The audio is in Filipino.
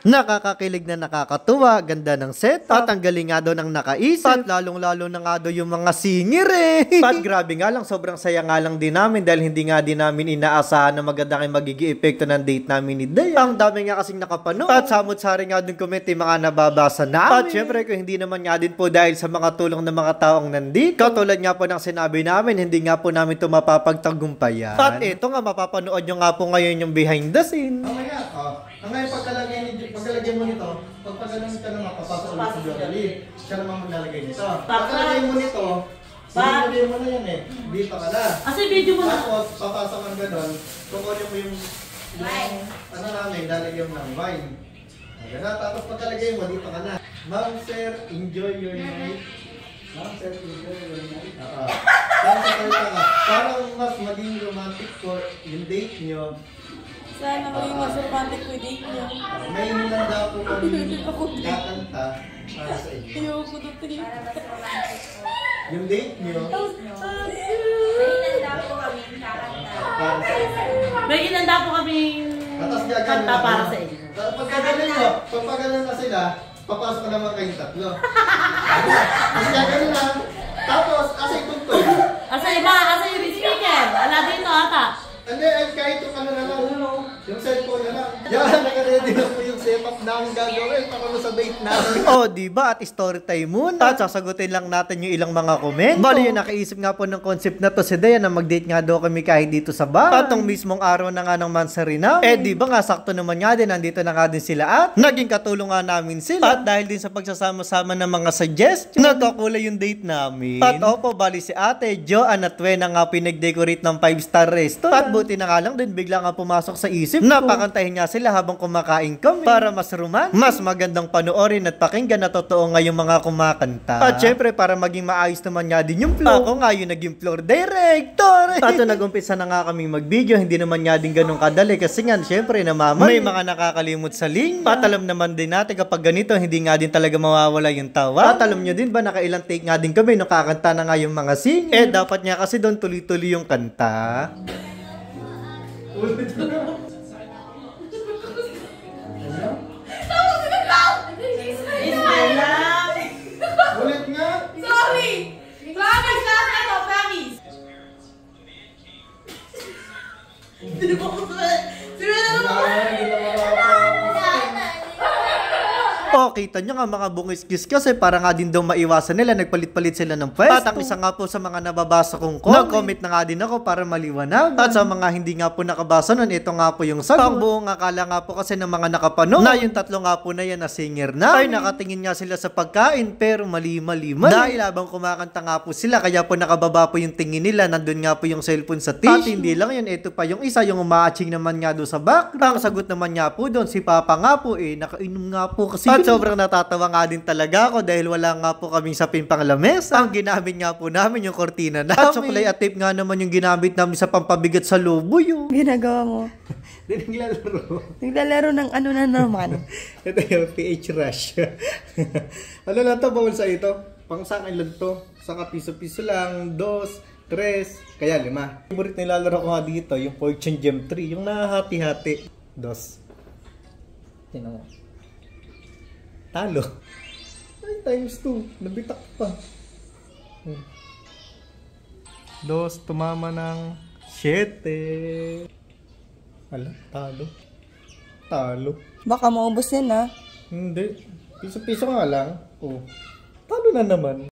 Nakakakilig na nakakatuwa, ganda ng setup, at ang galing nga daw ng nakaisip, at lalong-lalo na nga daw yung mga singir eh. At grabe nga lang, sobrang saya nga lang din namin dahil hindi nga din namin inaasahan na maganda kayo magiging epekto ng date namin ni Daya. Ang dami nga kasing nakapanood, at samot-sari nga din comment yung mga nababasa namin. At syempre kung hindi naman nga din po dahil sa mga tulong ng mga taong nandito, katulad nga po ng sinabi namin, hindi nga po namin ito mapapagtagumpayan. At ito nga, mapapanood nyo nga po ngayon yung behind the scene. Ngayon pagkalagay mo nito, pagpagalan ka naman, papasok ulit sa Jollibee. Siya naman maglalagay nito. Pagkalagay mo nito, sinilagay mo na yan eh. Dito ka na. Kasi video mo na. Tapos, papasok ang gano'n, kukunin mo yung ano namin, lalagyan mo ng wine. Gano'n, tapos pagkalagay mo, dito ka na. Ma'am, sir, enjoy your night. Ma'am, sir, enjoy your night. Parang mas maging romantic ko yung date nyo. Sana maging mas romantic with date niyo. May hinanda po kami kakanta para sa inyo. Ayoko na ito. Para mas romantic po. Yung date nyo, May inanda po kami kakanta. para sa inyo. May inanda po kami kanta para sa inyo. Pagkagalan nyo, pagpagalan na sila, papasok na naman kayong tatlo. Tapos gagalan na. Tapos, asa itong to? Asa yung speaker? Ala dito ata. Hindi, kahit yung ano na lang. Yung cellphone na lang. Yan, nakaready na po yung setup namin gagawin para sa date namin. Oh, diba? At story time muna. At sasagutin lang natin yung ilang mga komento. Bali yung nakaisip nga po ng concept na to si Dea na mag-date nga daw kami kahit dito sa bahay. At tong mismong araw na nga ng mansari namin. Eh, diba nga, sakto naman nga din. Nandito na nga din sila at naging katulong nga namin sila. At dahil din sa pagsasama-sama ng mga suggestions, nagkakulay yung date namin. At opo, bali si ate, Joanne at Wen na nga pinag-decorate ng 5-star restaurant. At buti na nga lang din, bigla nga pumasok sa isip. Napakantahin nga sila habang kumakain kami para mas romantic, mas magandang panoorin at pakinggan na totoo nga yung mga kumakanta. At syempre, para maging maayos naman nga din yung flow, ako nga yung naging floor director. At nag-umpisa na nga kami mag-video, hindi naman nga din ganun kadali kasi nga, syempre, may mga nakakalimot sa link. At alam naman din natin kapag ganito, hindi nga din talaga mawawala yung tawa. At alam nyo din ba, nakailang take nga din kami nung kakanta na nga yung mga sing. Eh, dapat nga kasi doon tuloy-tuloy yung kanta. Ulit na. Ulit nga. Sorry! Promise lahat na to, promise! Hindi mo ko Oh, kita nyo nga mga bungiskis kasi para nga din daw maiwasan nila, nagpalit-palit sila ng pwesto. At ang isa nga po sa mga nababasa kong comment na nga din ako para maliwanag. At sa mga hindi nga po nakabasa nun, ito nga po yung sagot. Ang buong akala nga po kasi ng mga nakapanood na yung tatlo nga po na yan na singer na ay nakatingin nga sila sa pagkain pero mali. Dahil habang kumakanta nga po sila, kaya po nakababa po yung tingin nila, nandun nga po yung cellphone sa tissue. At hindi lang yun, ito pa yung isa, yung umaaching naman nga doon sa background. Ang sagot naman nga po doon, si Papa nga po nakainom nga po kasi. At sobrang natatawa nga din talaga ako dahil wala nga po kaming sapin pang lamesa. Ang ginamit nga po namin yung kortina namin. At suklay at tape nga naman yung ginamit namin sa pampabigat sa lobo yun. Ginagawa mo? Hindi naglalaro. Naglalaro ng ano na naman? Ito yung PH Rush. Ano lang to, bawal sa ito? Pang saan lang to? Saka piso-piso lang, 2, 3, kaya 5. Favorite nilalaro ko nga dito, yung Fortune Gem 3, yung nahati-hati. 2. Tingnan mo. Talo. Ay, times 2. Nabitak pa. 2, tumama ng 7. Ala, talo. Talo. Baka maubos yan, ha? Hindi. Piso-piso nga lang. Oh. Talo na naman.